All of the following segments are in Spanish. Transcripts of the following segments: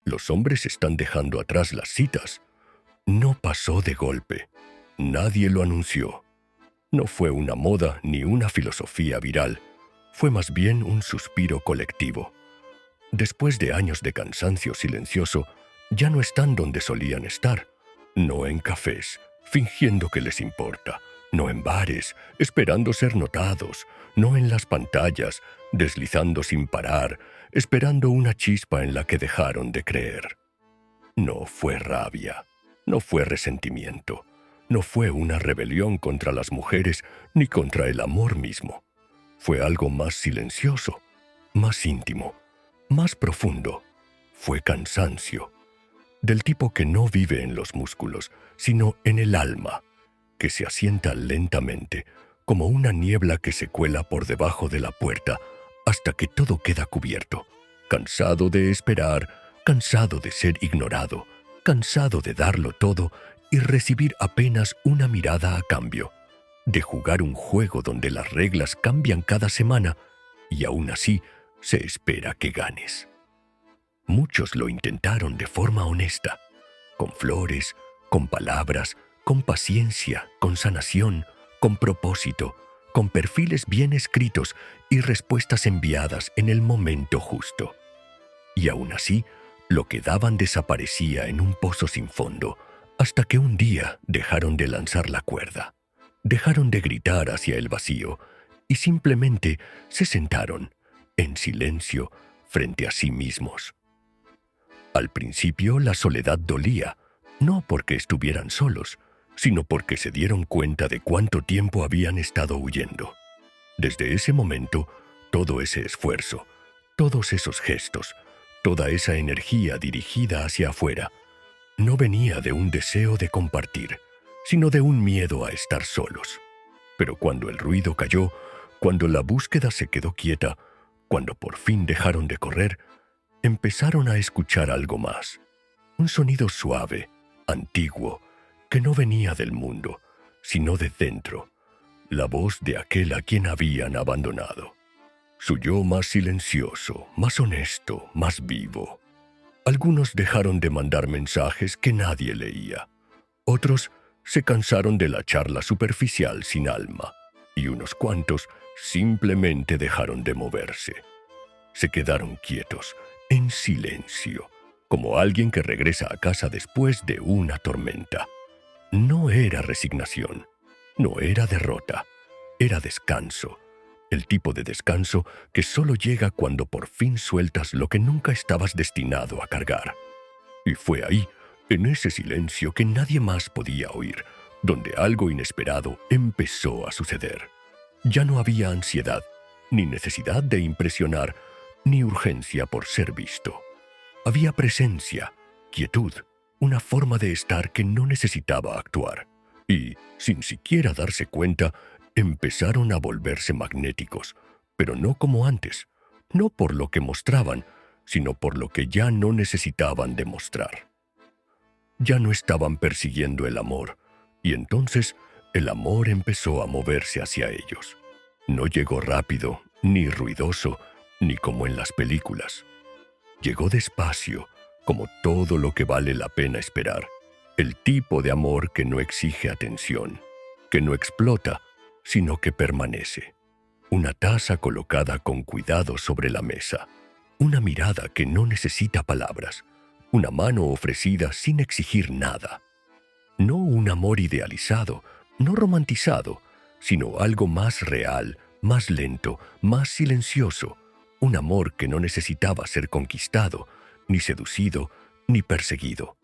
Los hombres están dejando atrás las citas. No pasó de golpe. Nadie lo anunció. No fue una moda ni una filosofía viral. Fue más bien un suspiro colectivo. Después de años de cansancio silencioso, ya no están donde solían estar. No en cafés, fingiendo que les importa. No en bares, esperando ser notados. No en las pantallas, deslizando sin parar, esperando una chispa en la que dejaron de creer. No fue rabia, no fue resentimiento, no fue una rebelión contra las mujeres ni contra el amor mismo. Fue algo más silencioso, más íntimo, más profundo. Fue cansancio, del tipo que no vive en los músculos, sino en el alma, que se asienta lentamente, como una niebla que se cuela por debajo de la puerta hasta que todo queda cubierto, cansado de esperar, cansado de ser ignorado, cansado de darlo todo y recibir apenas una mirada a cambio, de jugar un juego donde las reglas cambian cada semana y aún así se espera que ganes. Muchos lo intentaron de forma honesta, con flores, con palabras, con paciencia, con sanación, con propósito, con perfiles bien escritos y respuestas enviadas en el momento justo. Y aún así, lo que daban desaparecía en un pozo sin fondo, hasta que un día dejaron de lanzar la cuerda, dejaron de gritar hacia el vacío y simplemente se sentaron, en silencio, frente a sí mismos. Al principio la soledad dolía, no porque estuvieran solos, sino porque se dieron cuenta de cuánto tiempo habían estado huyendo. Desde ese momento, todo ese esfuerzo, todos esos gestos, toda esa energía dirigida hacia afuera, no venía de un deseo de compartir, sino de un miedo a estar solos. Pero cuando el ruido cayó, cuando la búsqueda se quedó quieta, cuando por fin dejaron de correr, empezaron a escuchar algo más. Un sonido suave, antiguo, que no venía del mundo, sino de dentro, la voz de aquel a quien habían abandonado. Su yo más silencioso, más honesto, más vivo. Algunos dejaron de mandar mensajes que nadie leía. Otros se cansaron de la charla superficial sin alma, y unos cuantos simplemente dejaron de moverse. Se quedaron quietos, en silencio, como alguien que regresa a casa después de una tormenta. No era resignación, no era derrota, era descanso, el tipo de descanso que solo llega cuando por fin sueltas lo que nunca estabas destinado a cargar. Y fue ahí, en ese silencio que nadie más podía oír, donde algo inesperado empezó a suceder. Ya no había ansiedad, ni necesidad de impresionar, ni urgencia por ser visto. Había presencia, quietud, una forma de estar que no necesitaba actuar. Y, sin siquiera darse cuenta, empezaron a volverse magnéticos, pero no como antes, no por lo que mostraban, sino por lo que ya no necesitaban demostrar. Ya no estaban persiguiendo el amor, y entonces el amor empezó a moverse hacia ellos. No llegó rápido, ni ruidoso, ni como en las películas. Llegó despacio, como todo lo que vale la pena esperar. El tipo de amor que no exige atención, que no explota, sino que permanece. Una taza colocada con cuidado sobre la mesa. Una mirada que no necesita palabras. Una mano ofrecida sin exigir nada. No un amor idealizado, no romantizado, sino algo más real, más lento, más silencioso. Un amor que no necesitaba ser conquistado, ni seducido, ni perseguido.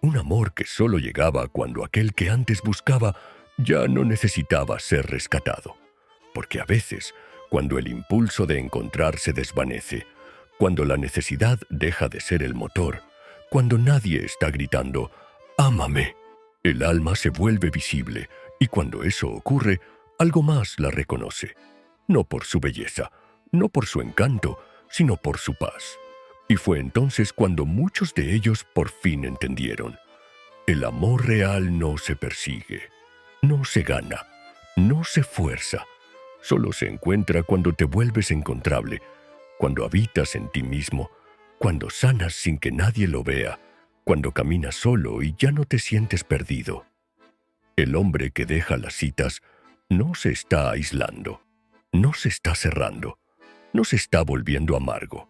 Un amor que solo llegaba cuando aquel que antes buscaba ya no necesitaba ser rescatado. Porque a veces, cuando el impulso de encontrar se desvanece, cuando la necesidad deja de ser el motor, cuando nadie está gritando «¡Ámame!», el alma se vuelve visible y cuando eso ocurre, algo más la reconoce. No por su belleza, no por su encanto, sino por su paz. Y fue entonces cuando muchos de ellos por fin entendieron. El amor real no se persigue, no se gana, no se fuerza. Solo se encuentra cuando te vuelves encontrable, cuando habitas en ti mismo cuando sanas sin que nadie lo vea, cuando caminas solo y ya no te sientes perdido. El hombre que deja las citas no se está aislando, no se está cerrando, no se está volviendo amargo,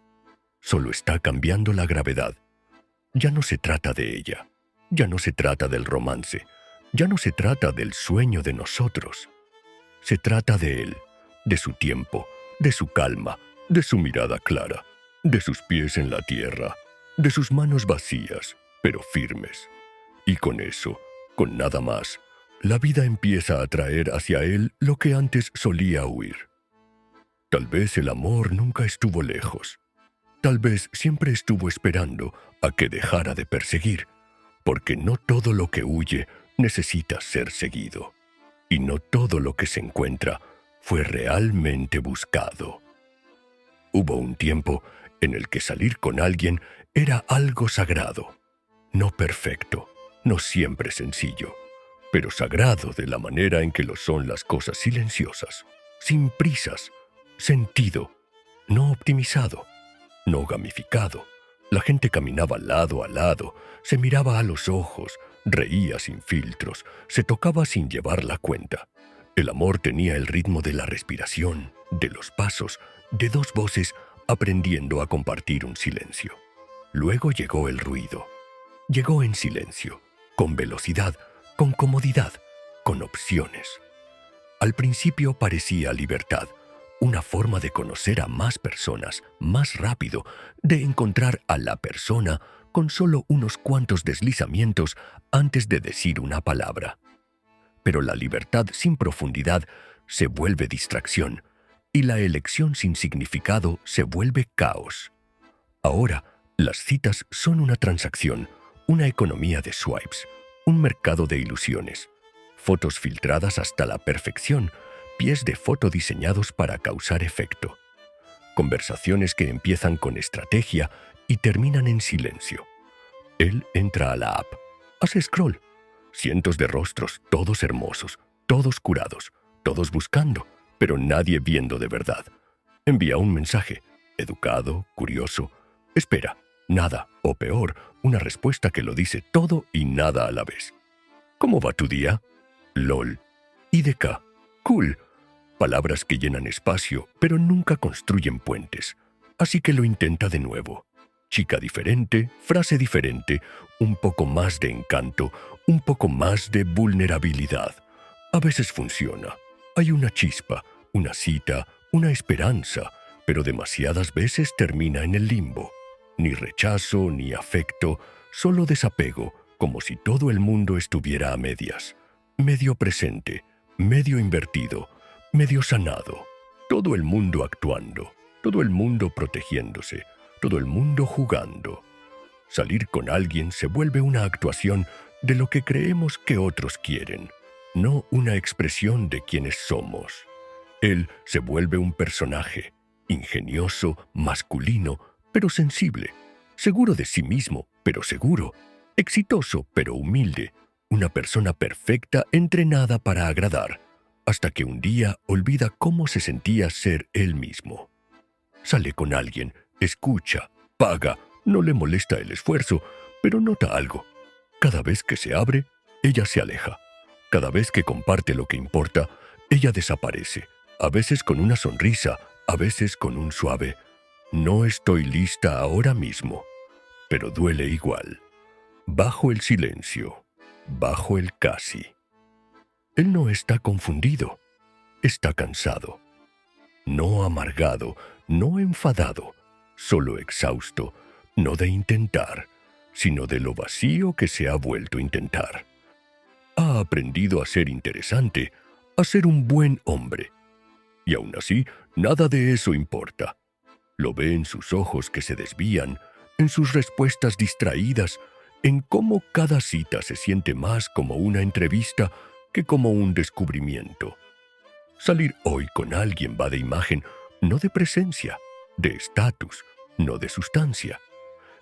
solo está cambiando la gravedad. Ya no se trata de ella, ya no se trata del romance, ya no se trata del sueño de nosotros. Se trata de él, de su tiempo, de su calma, de su mirada clara, de sus pies en la tierra, de sus manos vacías, pero firmes. Y con eso, con nada más, la vida empieza a atraer hacia él lo que antes solía huir. Tal vez el amor nunca estuvo lejos. Tal vez siempre estuvo esperando a que dejara de perseguir, porque no todo lo que huye necesita ser seguido, y no todo lo que se encuentra fue realmente buscado. Hubo un tiempo en el que salir con alguien era algo sagrado, no perfecto, no siempre sencillo, pero sagrado de la manera en que lo son las cosas silenciosas, sin prisas, sentido, no optimizado, no gamificado. La gente caminaba lado a lado, se miraba a los ojos, reía sin filtros, se tocaba sin llevar la cuenta. El amor tenía el ritmo de la respiración, de los pasos, de dos voces aprendiendo a compartir un silencio. Luego llegó el ruido. Llegó en silencio, con velocidad, con comodidad, con opciones. Al principio parecía libertad, una forma de conocer a más personas más rápido, de encontrar a la persona con solo unos cuantos deslizamientos antes de decir una palabra. Pero la libertad sin profundidad se vuelve distracción y la elección sin significado se vuelve caos. Ahora, las citas son una transacción, una economía de swipes, un mercado de ilusiones, fotos filtradas hasta la perfección, pies de foto diseñados para causar efecto, conversaciones que empiezan con estrategia y terminan en silencio. Él entra a la app, hace scroll, cientos de rostros, todos hermosos, todos curados, todos buscando, pero nadie viendo de verdad. Envía un mensaje, educado, curioso, espera, nada, o peor, una respuesta que lo dice todo y nada a la vez. ¿Cómo va tu día? LOL. IDK. Cool. Palabras que llenan espacio, pero nunca construyen puentes. Así que lo intenta de nuevo. Chica diferente, frase diferente, un poco más de encanto, un poco más de vulnerabilidad. A veces funciona. Hay una chispa, una cita, una esperanza, pero demasiadas veces termina en el limbo. Ni rechazo, ni afecto, solo desapego, como si todo el mundo estuviera a medias. Medio presente, medio invertido, medio sanado. Todo el mundo actuando, todo el mundo protegiéndose, todo el mundo jugando. Salir con alguien se vuelve una actuación de lo que creemos que otros quieren, no una expresión de quienes somos. Él se vuelve un personaje, ingenioso, masculino, pero sensible, seguro de sí mismo, pero seguro, exitoso, pero humilde, una persona perfecta entrenada para agradar, hasta que un día olvida cómo se sentía ser él mismo. Sale con alguien, escucha, paga, no le molesta el esfuerzo, pero nota algo. Cada vez que se abre, ella se aleja. Cada vez que comparte lo que importa, ella desaparece, a veces con una sonrisa, a veces con un suave «No estoy lista ahora mismo», pero duele igual. Bajo el silencio, bajo el casi. Él no está confundido, está cansado. No amargado, no enfadado, solo exhausto, no de intentar, sino de lo vacío que se ha vuelto a intentar. Ha aprendido a ser interesante, a ser un buen hombre. Y aún así, nada de eso importa. Lo ve en sus ojos que se desvían, en sus respuestas distraídas, en cómo cada cita se siente más como una entrevista que como un descubrimiento. Salir hoy con alguien va de imagen, no de presencia, de estatus, no de sustancia.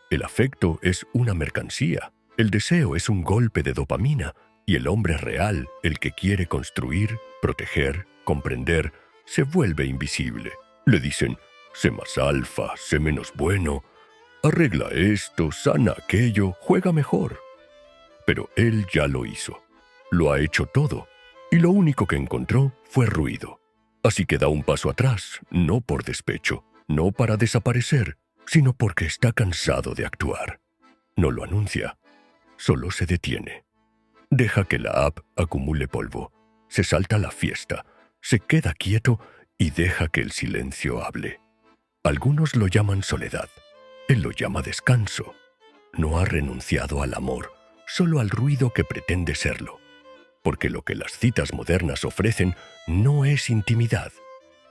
El afecto es una mercancía, el deseo es un golpe de dopamina, y el hombre real, el que quiere construir, proteger, comprender, se vuelve invisible. Le dicen, sé más alfa, sé menos bueno, Arregla esto, sana aquello, juega mejor. Pero él ya lo hizo. Lo ha hecho todo. Y lo único que encontró fue ruido. Así que da un paso atrás, no por despecho, no para desaparecer, sino porque está cansado de actuar. No lo anuncia, solo se detiene. Deja que la app acumule polvo, se salta la fiesta, se queda quieto y deja que el silencio hable. Algunos lo llaman soledad, él lo llama descanso. No ha renunciado al amor, solo al ruido que pretende serlo. Porque lo que las citas modernas ofrecen no es intimidad,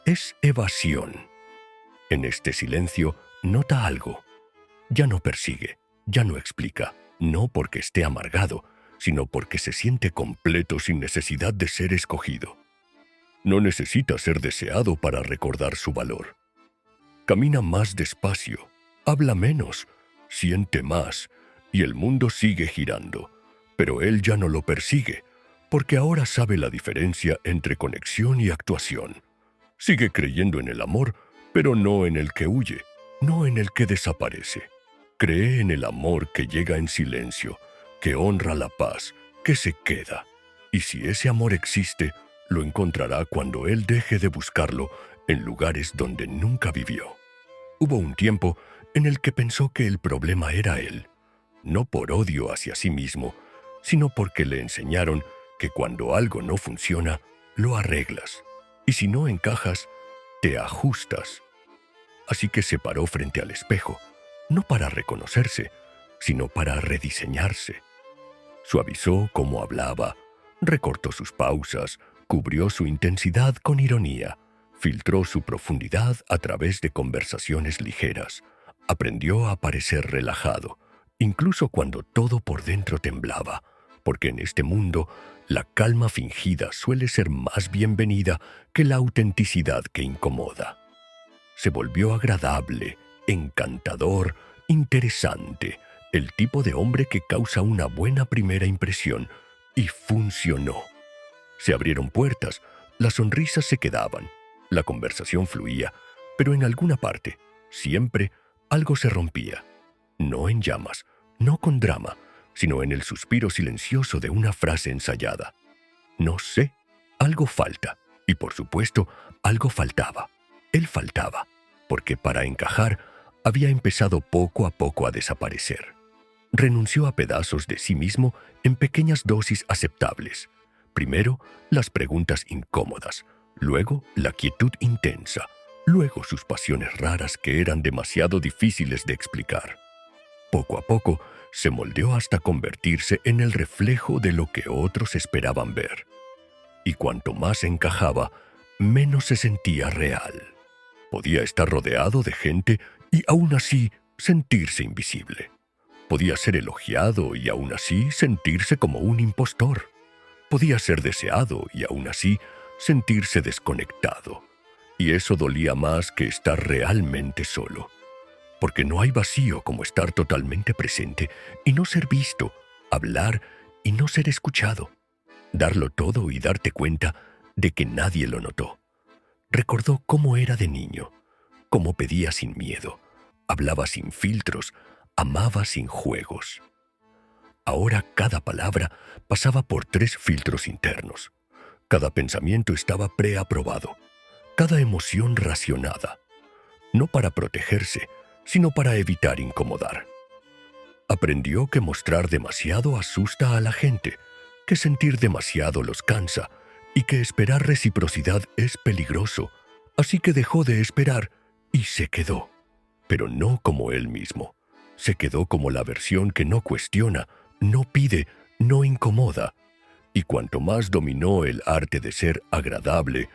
es evasión. En este silencio nota algo. Ya no persigue, ya no explica, no porque esté amargado, sino porque se siente completo sin necesidad de ser escogido. No necesita ser deseado para recordar su valor. Camina más despacio, habla menos, siente más, y el mundo sigue girando, pero él ya no lo persigue, porque ahora sabe la diferencia entre conexión y actuación. Sigue creyendo en el amor, pero no en el que huye, no en el que desaparece. Cree en el amor que llega en silencio, que honra la paz, que se queda. Y si ese amor existe, lo encontrará cuando él deje de buscarlo en lugares donde nunca vivió. Hubo un tiempo en el que pensó que el problema era él, no por odio hacia sí mismo, sino porque le enseñaron que cuando algo no funciona, lo arreglas, y si no encajas, te ajustas. Así que se paró frente al espejo, no para reconocerse, sino para rediseñarse. Suavizó cómo hablaba, recortó sus pausas, cubrió su intensidad con ironía, filtró su profundidad a través de conversaciones ligeras, aprendió a parecer relajado, incluso cuando todo por dentro temblaba, porque en este mundo la calma fingida suele ser más bienvenida que la autenticidad que incomoda. Se volvió agradable, encantador, interesante, el tipo de hombre que causa una buena primera impresión, y funcionó. Se abrieron puertas, las sonrisas se quedaban, la conversación fluía, pero en alguna parte, siempre, algo se rompía. No en llamas, no con drama, sino en el suspiro silencioso de una frase ensayada. No sé, algo falta, y por supuesto, algo faltaba. Él faltaba, porque para encajar había empezado poco a poco a desaparecer. Renunció a pedazos de sí mismo en pequeñas dosis aceptables. Primero, las preguntas incómodas, luego la quietud intensa, luego sus pasiones raras que eran demasiado difíciles de explicar. Poco a poco, se moldeó hasta convertirse en el reflejo de lo que otros esperaban ver. Y cuanto más encajaba, menos se sentía real. Podía estar rodeado de gente y aún así sentirse invisible. Podía ser elogiado y aún así sentirse como un impostor. Podía ser deseado y aún así sentirse desconectado. Y eso dolía más que estar realmente solo. Porque no hay vacío como estar totalmente presente y no ser visto, hablar y no ser escuchado. Darlo todo y darte cuenta de que nadie lo notó. Recordó cómo era de niño, cómo pedía sin miedo, hablaba sin filtros, amaba sin juegos. Ahora cada palabra pasaba por 3 filtros internos. Cada pensamiento estaba preaprobado, cada emoción racionada. No para protegerse, sino para evitar incomodar. Aprendió que mostrar demasiado asusta a la gente, que sentir demasiado los cansa y que esperar reciprocidad es peligroso, así que dejó de esperar y se quedó. Pero no como él mismo. Se quedó como la versión que no cuestiona, no pide, no incomoda. Y cuanto más dominó el arte de ser agradable,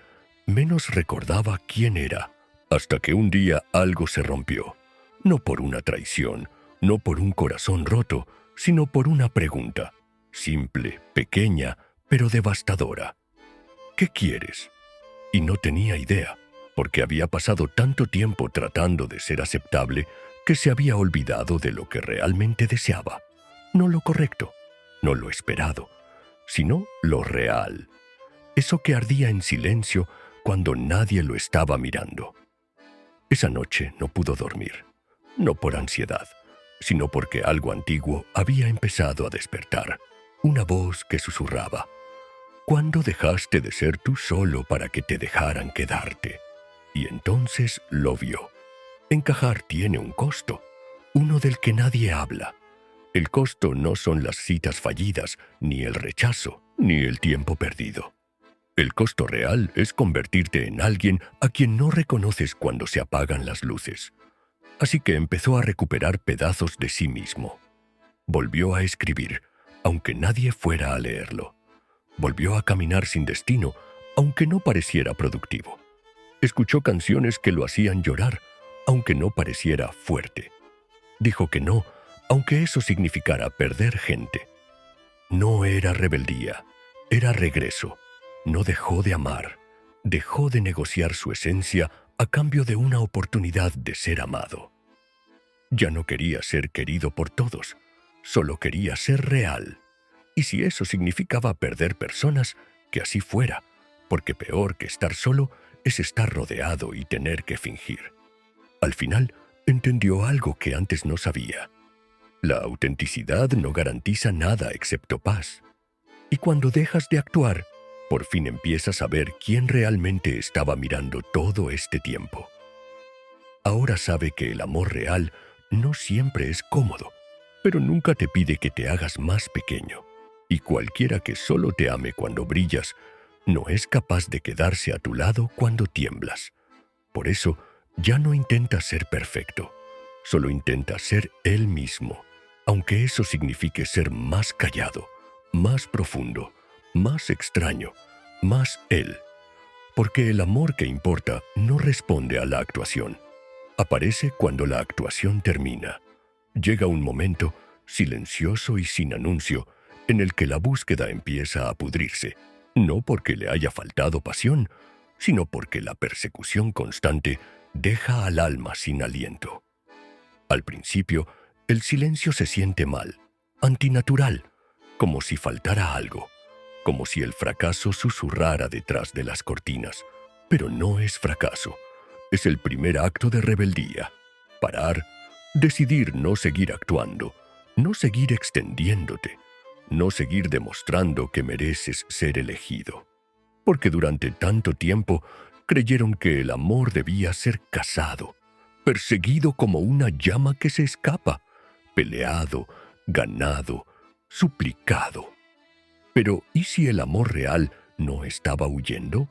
menos recordaba quién era, hasta que un día algo se rompió. No por una traición, no por un corazón roto, sino por una pregunta, simple, pequeña, pero devastadora. ¿Qué quieres? Y no tenía idea, porque había pasado tanto tiempo tratando de ser aceptable que se había olvidado de lo que realmente deseaba. No lo correcto, no lo esperado, sino lo real. Eso que ardía en silencio cuando nadie lo estaba mirando. Esa noche no pudo dormir. no por ansiedad, sino porque algo antiguo había empezado a despertar. Una voz que susurraba: ¿cuándo dejaste de ser tú solo para que te dejaran quedarte? Y entonces lo vio. Encajar tiene un costo, uno del que nadie habla. El costo no son las citas fallidas, ni el rechazo, ni el tiempo perdido. El costo real es convertirte en alguien a quien no reconoces cuando se apagan las luces. Así que empezó a recuperar pedazos de sí mismo. Volvió a escribir, aunque nadie fuera a leerlo. Volvió a caminar sin destino, aunque no pareciera productivo. Escuchó canciones que lo hacían llorar, aunque no pareciera fuerte. Dijo que no, aunque eso significara perder gente. No era rebeldía, era regreso. No dejó de amar, dejó de negociar su esencia a cambio de una oportunidad de ser amado. Ya no quería ser querido por todos, solo quería ser real. Y si eso significaba perder personas, que así fuera, porque peor que estar solo es estar rodeado y tener que fingir. Al final, entendió algo que antes no sabía. La autenticidad no garantiza nada excepto paz. Y cuando dejas de actuar, por fin empiezas a ver quién realmente estaba mirando todo este tiempo. Ahora sabe que el amor real no siempre es cómodo, pero nunca te pide que te hagas más pequeño. Y cualquiera que solo te ame cuando brillas, no es capaz de quedarse a tu lado cuando tiemblas. Por eso, ya no intenta ser perfecto, solo intenta ser él mismo, aunque eso signifique ser más callado, más profundo, más extraño, más él. Porque el amor que importa no responde a la actuación. Aparece cuando la actuación termina. Llega un momento, silencioso y sin anuncio, en el que la búsqueda empieza a pudrirse, no porque le haya faltado pasión, sino porque la persecución constante deja al alma sin aliento. Al principio, el silencio se siente mal, antinatural, como si faltara algo, como si el fracaso susurrara detrás de las cortinas. Pero no es fracaso, es el primer acto de rebeldía. Parar, decidir no seguir actuando, no seguir extendiéndote, no seguir demostrando que mereces ser elegido. Porque durante tanto tiempo creyeron que el amor debía ser cazado, perseguido como una llama que se escapa, peleado, ganado, suplicado. Pero ¿y si el amor real no estaba huyendo?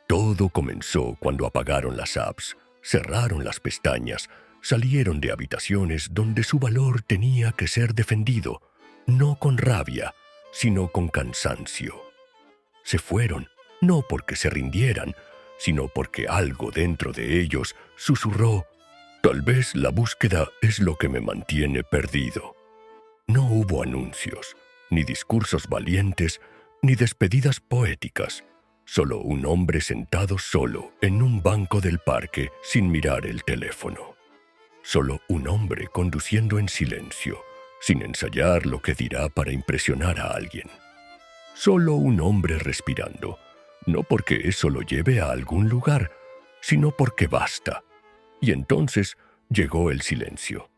Todo comenzó cuando apagaron las apps, cerraron las pestañas, salieron de habitaciones donde su valor tenía que ser defendido, no con rabia, sino con cansancio. Se fueron, no porque se rindieran, sino porque algo dentro de ellos susurró: tal vez la búsqueda es lo que me mantiene perdido. No hubo anuncios, ni discursos valientes, ni despedidas poéticas. Solo un hombre sentado solo en un banco del parque sin mirar el teléfono. Solo un hombre conduciendo en silencio, sin ensayar lo que dirá para impresionar a alguien. Solo un hombre respirando, no porque eso lo lleve a algún lugar, sino porque basta. Y entonces llegó el silencio.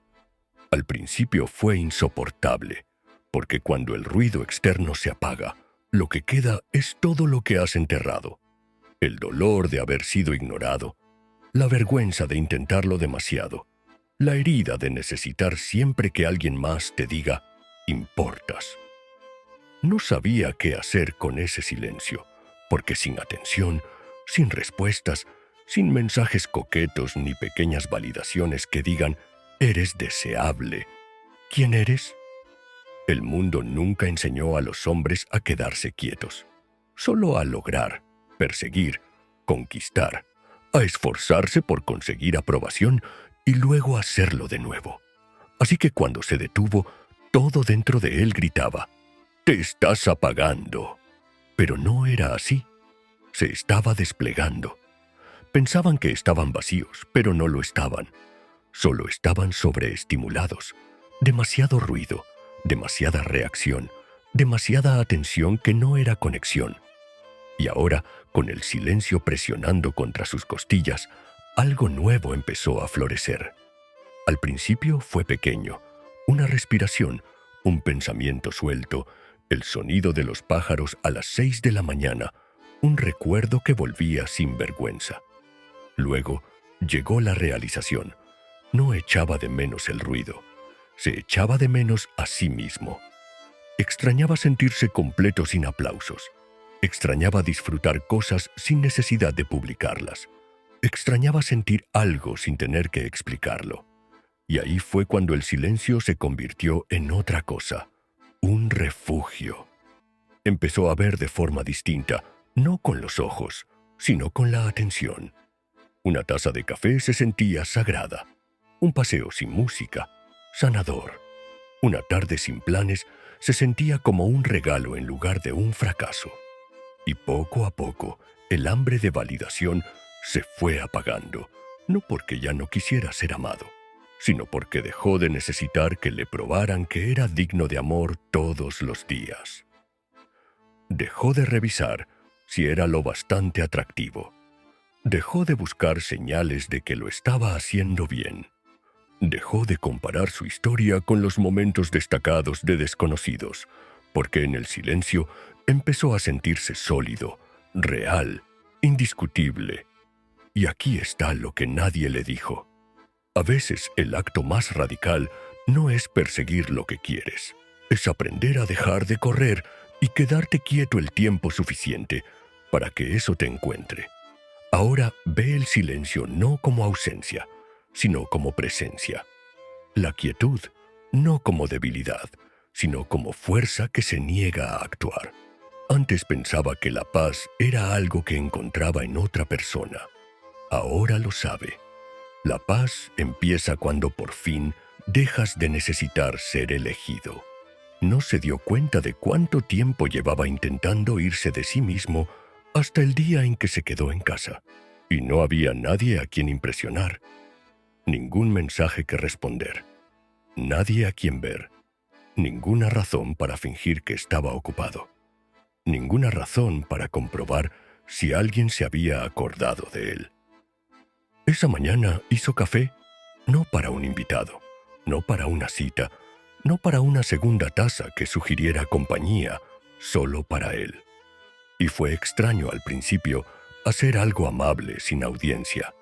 Al principio fue insoportable, porque cuando el ruido externo se apaga, lo que queda es todo lo que has enterrado. El dolor de haber sido ignorado, la vergüenza de intentarlo demasiado, la herida de necesitar siempre que alguien más te diga: importas. No sabía qué hacer con ese silencio, porque sin atención, sin respuestas, sin mensajes coquetos ni pequeñas validaciones que digan: eres deseable. ¿Quién eres? El mundo nunca enseñó a los hombres a quedarse quietos, solo a lograr, perseguir, conquistar, a esforzarse por conseguir aprobación y luego hacerlo de nuevo. Así que cuando se detuvo, todo dentro de él gritaba: «¡Te estás apagando!». Pero no era así. Se estaba desplegando. Pensaban que estaban vacíos, pero no lo estaban. Solo estaban sobreestimulados. Demasiado ruido, demasiada reacción, demasiada atención que no era conexión. Y ahora, con el silencio presionando contra sus costillas, algo nuevo empezó a florecer. Al principio fue pequeño, una respiración, un pensamiento suelto, el sonido de los pájaros a las 6 de la mañana, un recuerdo que volvía sin vergüenza. Luego llegó la realización. No echaba de menos el ruido, se echaba de menos a sí mismo. Extrañaba sentirse completo sin aplausos. Extrañaba disfrutar cosas sin necesidad de publicarlas. Extrañaba sentir algo sin tener que explicarlo. Y ahí fue cuando el silencio se convirtió en otra cosa, un refugio. Empezó a ver de forma distinta, no con los ojos, sino con la atención. Una taza de café se sentía sagrada. Un paseo sin música, sanador. Una tarde sin planes se sentía como un regalo en lugar de un fracaso. Y poco a poco, el hambre de validación se fue apagando, no porque ya no quisiera ser amado, sino porque dejó de necesitar que le probaran que era digno de amor todos los días. Dejó de revisar si era lo bastante atractivo. Dejó de buscar señales de que lo estaba haciendo bien. Dejó de comparar su historia con los momentos destacados de desconocidos, porque en el silencio empezó a sentirse sólido, real, indiscutible. Y aquí está lo que nadie le dijo. A veces el acto más radical no es perseguir lo que quieres, es aprender a dejar de correr y quedarte quieto el tiempo suficiente para que eso te encuentre. Ahora ve el silencio no como ausencia, sino como presencia. La quietud, no como debilidad, sino como fuerza que se niega a actuar. Antes pensaba que la paz era algo que encontraba en otra persona. Ahora lo sabe. La paz empieza cuando por fin dejas de necesitar ser elegido. No se dio cuenta de cuánto tiempo llevaba intentando irse de sí mismo hasta el día en que se quedó en casa. Y no había nadie a quien impresionar. Ningún mensaje que responder. Nadie a quien ver. Ninguna razón para fingir que estaba ocupado. Ninguna razón para comprobar si alguien se había acordado de él. Esa mañana hizo café, no para un invitado, no para una cita, no para una segunda taza que sugiriera compañía, solo para él. Y fue extraño al principio hacer algo amable sin audiencia,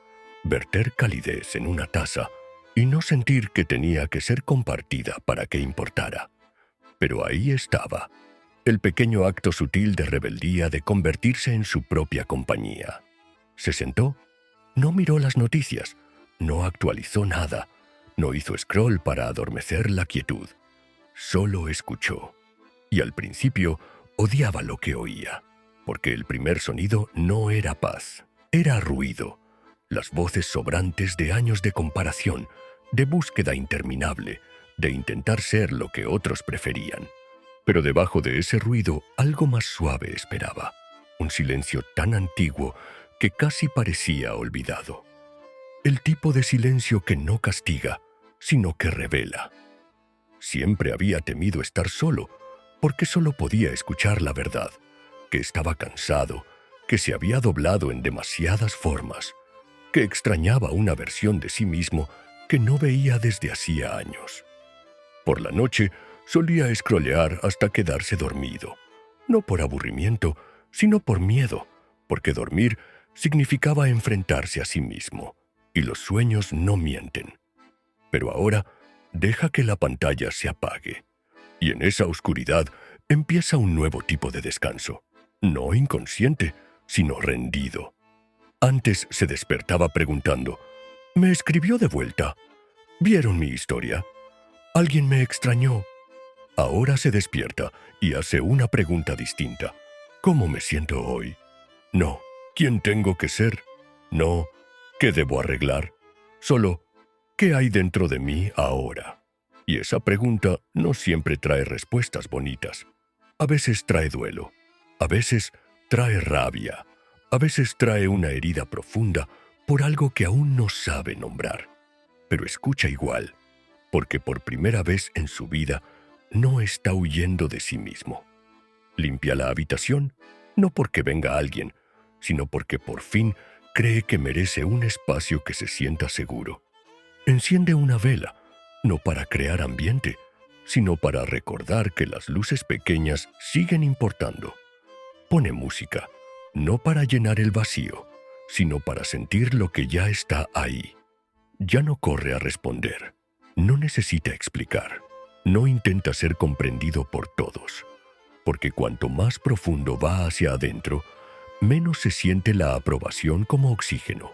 verter calidez en una taza y no sentir que tenía que ser compartida para que importara. Pero ahí estaba, el pequeño acto sutil de rebeldía de convertirse en su propia compañía. Se sentó, no miró las noticias, no actualizó nada, no hizo scroll para adormecer la quietud. Solo escuchó. Y al principio odiaba lo que oía, porque el primer sonido no era paz, era ruido. Las voces sobrantes de años de comparación, de búsqueda interminable, de intentar ser lo que otros preferían. Pero debajo de ese ruido algo más suave esperaba, un silencio tan antiguo que casi parecía olvidado. El tipo de silencio que no castiga, sino que revela. Siempre había temido estar solo, porque solo podía escuchar la verdad, que estaba cansado, que se había doblado en demasiadas formas, que extrañaba una versión de sí mismo que no veía desde hacía años. Por la noche solía scrollear hasta quedarse dormido, no por aburrimiento, sino por miedo, porque dormir significaba enfrentarse a sí mismo, y los sueños no mienten. Pero ahora deja que la pantalla se apague, y en esa oscuridad empieza un nuevo tipo de descanso, no inconsciente, sino rendido. Antes se despertaba preguntando, ¿me escribió de vuelta? ¿Vieron mi historia? ¿Alguien me extrañó? Ahora se despierta y hace una pregunta distinta. ¿Cómo me siento hoy? No, ¿quién tengo que ser? No, ¿qué debo arreglar? Solo, ¿qué hay dentro de mí ahora? Y esa pregunta no siempre trae respuestas bonitas. A veces trae duelo, a veces trae rabia, a veces trae una herida profunda por algo que aún no sabe nombrar. Pero escucha igual, porque por primera vez en su vida no está huyendo de sí mismo. Limpia la habitación, no porque venga alguien, sino porque por fin cree que merece un espacio que se sienta seguro. Enciende una vela, no para crear ambiente, sino para recordar que las luces pequeñas siguen importando. Pone música, no para llenar el vacío, sino para sentir lo que ya está ahí. Ya no corre a responder, no necesita explicar, no intenta ser comprendido por todos, porque cuanto más profundo va hacia adentro, menos se siente la aprobación como oxígeno.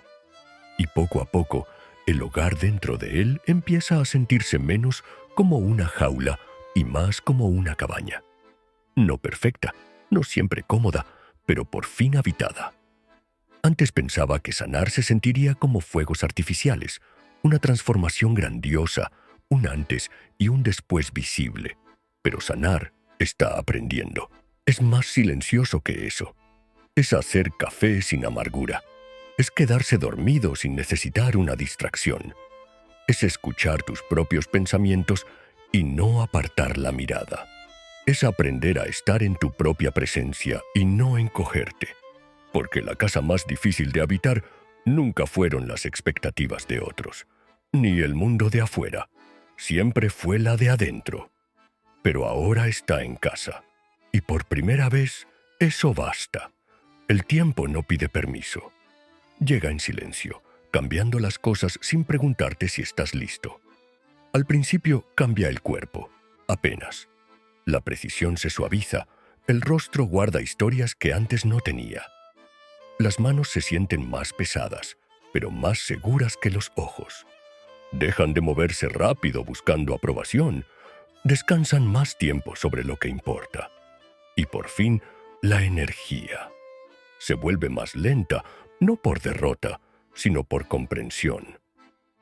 Y poco a poco, el hogar dentro de él empieza a sentirse menos como una jaula y más como una cabaña. No perfecta, no siempre cómoda, pero por fin habitada. Antes pensaba que sanar se sentiría como fuegos artificiales, una transformación grandiosa, un antes y un después visible. Pero sanar está aprendiendo. Es más silencioso que eso. Es hacer café sin amargura. Es quedarse dormido sin necesitar una distracción. Es escuchar tus propios pensamientos y no apartar la mirada. Es aprender a estar en tu propia presencia y no encogerte. Porque la casa más difícil de habitar nunca fueron las expectativas de otros, ni el mundo de afuera. Siempre fue la de adentro. Pero ahora está en casa. Y por primera vez, eso basta. El tiempo no pide permiso. Llega en silencio, cambiando las cosas sin preguntarte si estás listo. Al principio cambia el cuerpo, apenas. La precisión se suaviza, el rostro guarda historias que antes no tenía. Las manos se sienten más pesadas, pero más seguras que los ojos. Dejan de moverse rápido buscando aprobación. Descansan más tiempo sobre lo que importa. Y por fin, la energía. Se vuelve más lenta, no por derrota, sino por comprensión.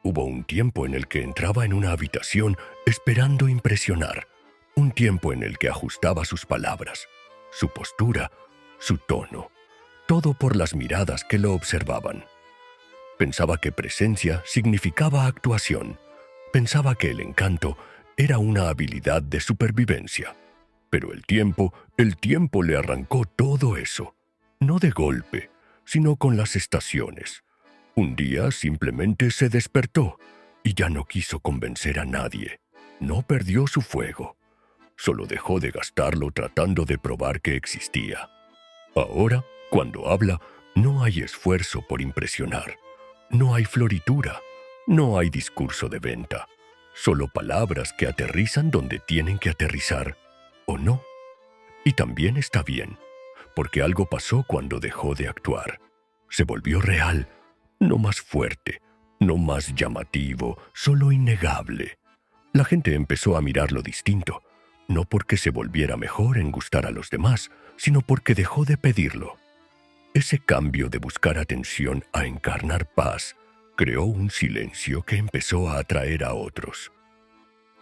Hubo un tiempo en el que entraba en una habitación esperando impresionar. Un tiempo en el que ajustaba sus palabras, su postura, su tono. Todo por las miradas que lo observaban. Pensaba que presencia significaba actuación. Pensaba que el encanto era una habilidad de supervivencia. Pero el tiempo le arrancó todo eso. No de golpe, sino con las estaciones. Un día simplemente se despertó y ya no quiso convencer a nadie. No perdió su fuego. Solo dejó de gastarlo tratando de probar que existía. Ahora, cuando habla, no hay esfuerzo por impresionar. No hay floritura. No hay discurso de venta. Solo palabras que aterrizan donde tienen que aterrizar, ¿o no? Y también está bien, porque algo pasó cuando dejó de actuar. Se volvió real, no más fuerte, no más llamativo, solo innegable. La gente empezó a mirarlo distinto, no porque se volviera mejor en gustar a los demás, sino porque dejó de pedirlo. Ese cambio de buscar atención a encarnar paz creó un silencio que empezó a atraer a otros.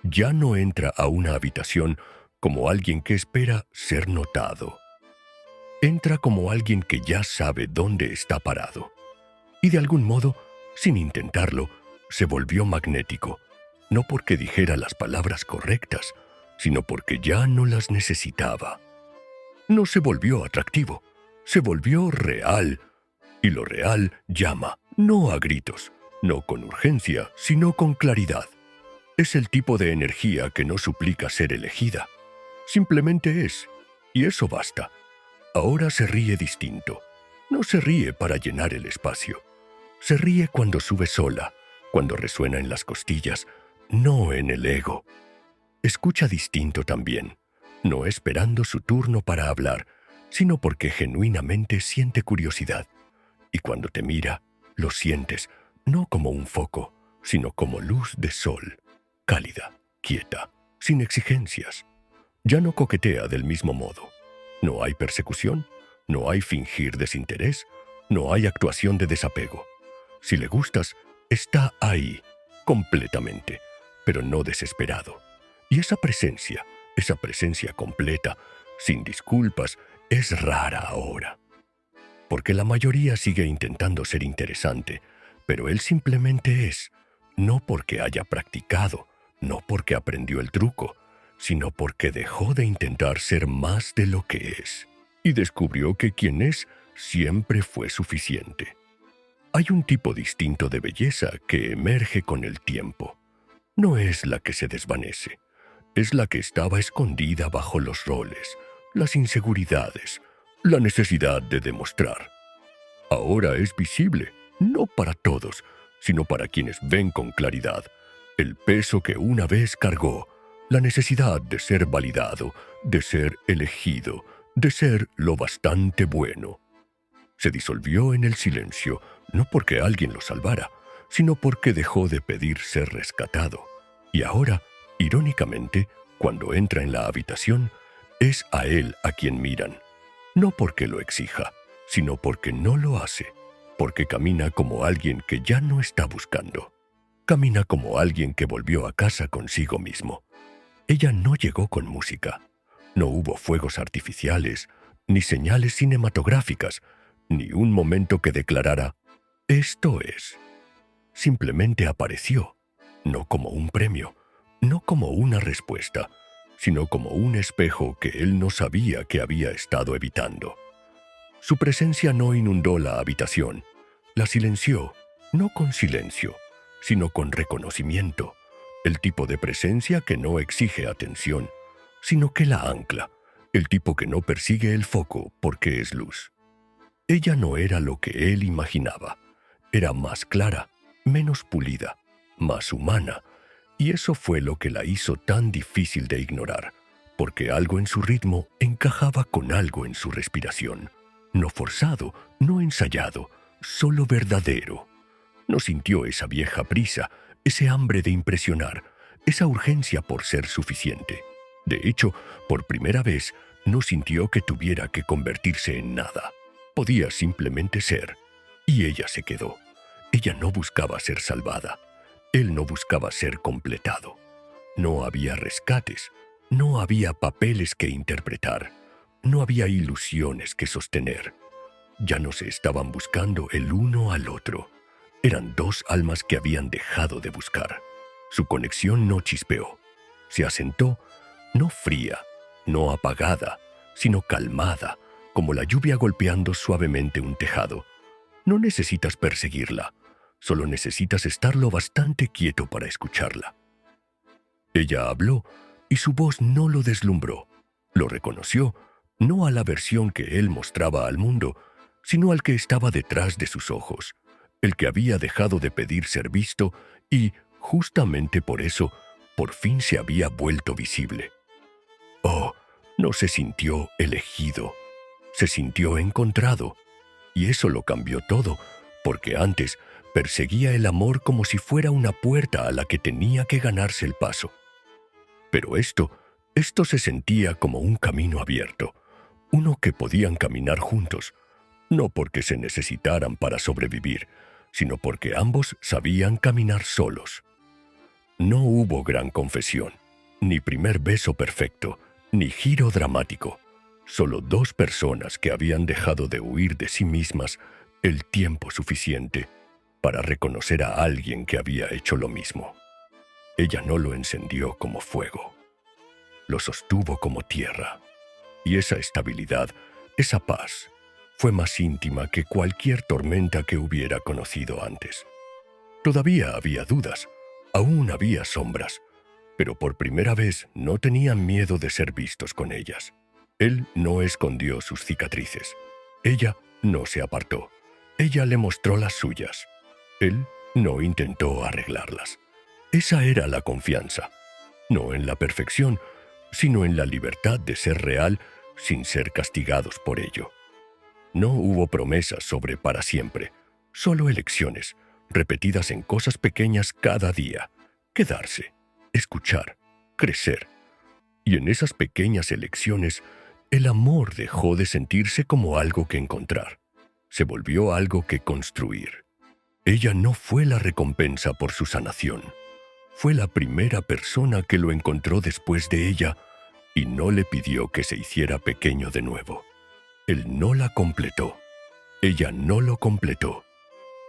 Ya no entra a una habitación como alguien que espera ser notado. Entra como alguien que ya sabe dónde está parado. Y de algún modo, sin intentarlo, se volvió magnético, no porque dijera las palabras correctas, sino porque ya no las necesitaba. No se volvió atractivo, se volvió real. Y lo real llama, no a gritos, no con urgencia, sino con claridad. Es el tipo de energía que no suplica ser elegida. Simplemente es, y eso basta. Ahora se ríe distinto. No se ríe para llenar el espacio. Se ríe cuando sube sola, cuando resuena en las costillas, no en el ego. Escucha distinto también, no esperando su turno para hablar, sino porque genuinamente siente curiosidad. Y cuando te mira, lo sientes, no como un foco, sino como luz de sol, cálida, quieta, sin exigencias. Ya no coquetea del mismo modo. No hay persecución, no hay fingir desinterés, no hay actuación de desapego. Si le gustas, está ahí, completamente, pero no desesperado. Y esa presencia completa, sin disculpas, es rara ahora. Porque la mayoría sigue intentando ser interesante, pero él simplemente es, no porque haya practicado, no porque aprendió el truco, sino porque dejó de intentar ser más de lo que es, y descubrió que quien es siempre fue suficiente. Hay un tipo distinto de belleza que emerge con el tiempo. No es la que se desvanece, es la que estaba escondida bajo los roles, las inseguridades, la necesidad de demostrar. Ahora es visible, no para todos, sino para quienes ven con claridad el peso que una vez cargó, la necesidad de ser validado, de ser elegido, de ser lo bastante bueno. Se disolvió en el silencio, no porque alguien lo salvara, sino porque dejó de pedir ser rescatado. Y ahora, irónicamente, cuando entra en la habitación, es a él a quien miran, no porque lo exija, sino porque no lo hace, porque camina como alguien que ya no está buscando. Camina como alguien que volvió a casa consigo mismo. Ella no llegó con música. No hubo fuegos artificiales, ni señales cinematográficas, ni un momento que declarara, «Esto es». Simplemente apareció, no como un premio, no como una respuesta, sino como un espejo que él no sabía que había estado evitando. Su presencia no inundó la habitación, la silenció, no con silencio, sino con reconocimiento, el tipo de presencia que no exige atención, sino que la ancla, el tipo que no persigue el foco porque es luz. Ella no era lo que él imaginaba, era más clara, menos pulida, más humana, y eso fue lo que la hizo tan difícil de ignorar, porque algo en su ritmo encajaba con algo en su respiración, no forzado, no ensayado, solo verdadero. No sintió esa vieja prisa, ese hambre de impresionar, esa urgencia por ser suficiente. De hecho, por primera vez, no sintió que tuviera que convertirse en nada. Podía simplemente ser. Y ella se quedó. Ella no buscaba ser salvada. Él no buscaba ser completado. No había rescates. No había papeles que interpretar. No había ilusiones que sostener. Ya no se estaban buscando el uno al otro. Eran dos almas que habían dejado de buscar. Su conexión no chispeó. Se asentó, no fría, no apagada, sino calmada, como la lluvia golpeando suavemente un tejado. No necesitas perseguirla, solo necesitas estar lo bastante quieto para escucharla. Ella habló, y su voz no lo deslumbró. Lo reconoció, no a la versión que él mostraba al mundo, sino al que estaba detrás de sus ojos, el que había dejado de pedir ser visto y, justamente por eso, por fin se había vuelto visible. Oh, no se sintió elegido, se sintió encontrado, y eso lo cambió todo, porque antes perseguía el amor como si fuera una puerta a la que tenía que ganarse el paso. Pero esto se sentía como un camino abierto, uno que podían caminar juntos, no porque se necesitaran para sobrevivir, sino porque ambos sabían caminar solos. No hubo gran confesión, ni primer beso perfecto, ni giro dramático. Solo dos personas que habían dejado de huir de sí mismas el tiempo suficiente para reconocer a alguien que había hecho lo mismo. Ella no lo encendió como fuego, lo sostuvo como tierra. Y esa estabilidad, esa paz, fue más íntima que cualquier tormenta que hubiera conocido antes. Todavía había dudas, aún había sombras, pero por primera vez no tenían miedo de ser vistos con ellas. Él no escondió sus cicatrices. Ella no se apartó. Ella le mostró las suyas. Él no intentó arreglarlas. Esa era la confianza, no en la perfección, sino en la libertad de ser real sin ser castigados por ello. No hubo promesas sobre para siempre, solo elecciones, repetidas en cosas pequeñas cada día. Quedarse, escuchar, crecer. Y en esas pequeñas elecciones, el amor dejó de sentirse como algo que encontrar. Se volvió algo que construir. Ella no fue la recompensa por su sanación. Fue la primera persona que lo encontró después de ella y no le pidió que se hiciera pequeño de nuevo. Él no la completó. Ella no lo completó.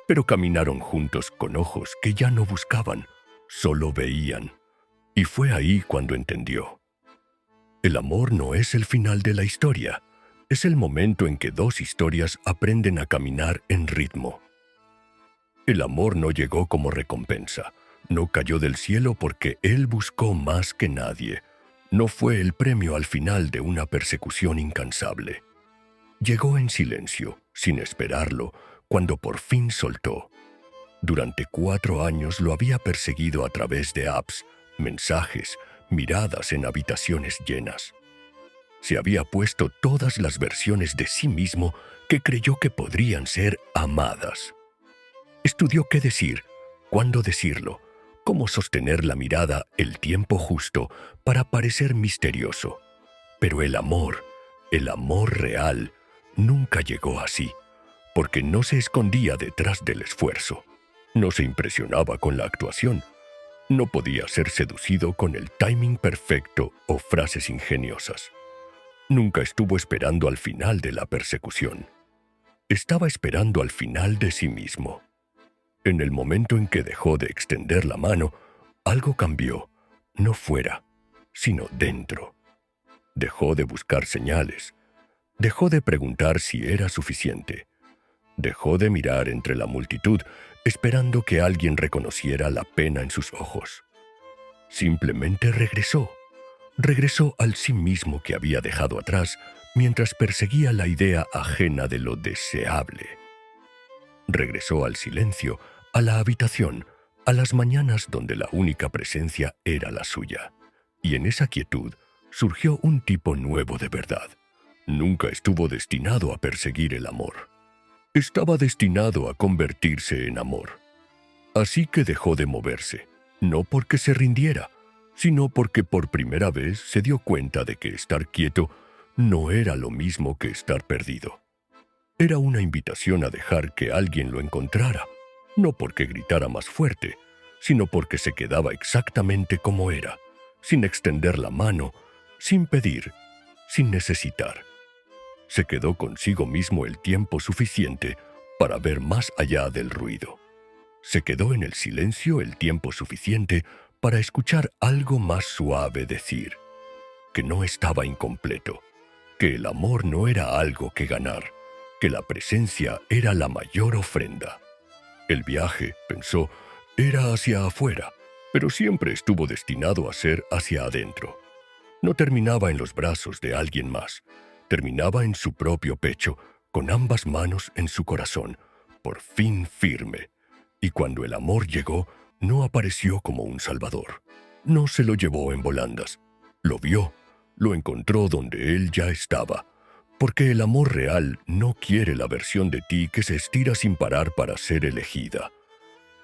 Pero caminaron juntos con ojos que ya no buscaban, solo veían. Y fue ahí cuando entendió. El amor no es el final de la historia, es el momento en que dos historias aprenden a caminar en ritmo. El amor no llegó como recompensa. No cayó del cielo porque él buscó más que nadie. No fue el premio al final de una persecución incansable. Llegó en silencio, sin esperarlo, cuando por fin soltó. Durante 4 años lo había perseguido a través de apps, mensajes, miradas en habitaciones llenas. Se había puesto todas las versiones de sí mismo que creyó que podrían ser amadas. Estudió qué decir, cuándo decirlo, cómo sostener la mirada el tiempo justo para parecer misterioso. Pero el amor real, nunca llegó así, porque no se escondía detrás del esfuerzo. No se impresionaba con la actuación. No podía ser seducido con el timing perfecto o frases ingeniosas. Nunca estuvo esperando al final de la persecución. Estaba esperando al final de sí mismo. En el momento en que dejó de extender la mano, algo cambió, no fuera, sino dentro. Dejó de buscar señales. Dejó de preguntar si era suficiente. Dejó de mirar entre la multitud, esperando que alguien reconociera la pena en sus ojos. Simplemente regresó. Regresó al sí mismo que había dejado atrás mientras perseguía la idea ajena de lo deseable. Regresó al silencio, a la habitación, a las mañanas donde la única presencia era la suya. Y en esa quietud surgió un tipo nuevo de verdad. Nunca estuvo destinado a perseguir el amor. Estaba destinado a convertirse en amor. Así que dejó de moverse, no porque se rindiera, sino porque por primera vez se dio cuenta de que estar quieto no era lo mismo que estar perdido. Era una invitación a dejar que alguien lo encontrara, no porque gritara más fuerte, sino porque se quedaba exactamente como era, sin extender la mano, sin pedir, sin necesitar. Se quedó consigo mismo el tiempo suficiente para ver más allá del ruido. Se quedó en el silencio el tiempo suficiente para escuchar algo más suave decir, que no estaba incompleto, que el amor no era algo que ganar, que la presencia era la mayor ofrenda. El viaje, pensó, era hacia afuera, pero siempre estuvo destinado a ser hacia adentro. No terminaba en los brazos de alguien más, terminaba en su propio pecho, con ambas manos en su corazón, por fin firme. Y cuando el amor llegó, no apareció como un salvador. No se lo llevó en volandas. Lo vio, lo encontró donde él ya estaba. Porque el amor real no quiere la versión de ti que se estira sin parar para ser elegida.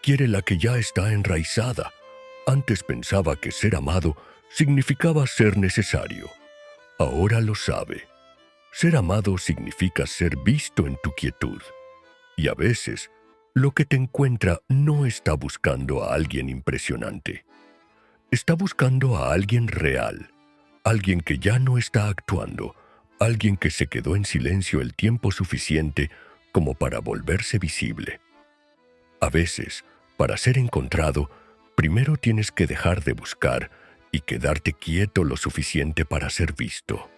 Quiere la que ya está enraizada. Antes pensaba que ser amado significaba ser necesario. Ahora lo sabe. Ser amado significa ser visto en tu quietud. Y a veces, lo que te encuentra no está buscando a alguien impresionante. Está buscando a alguien real, alguien que ya no está actuando, alguien que se quedó en silencio el tiempo suficiente como para volverse visible. A veces, para ser encontrado, primero tienes que dejar de buscar y quedarte quieto lo suficiente para ser visto.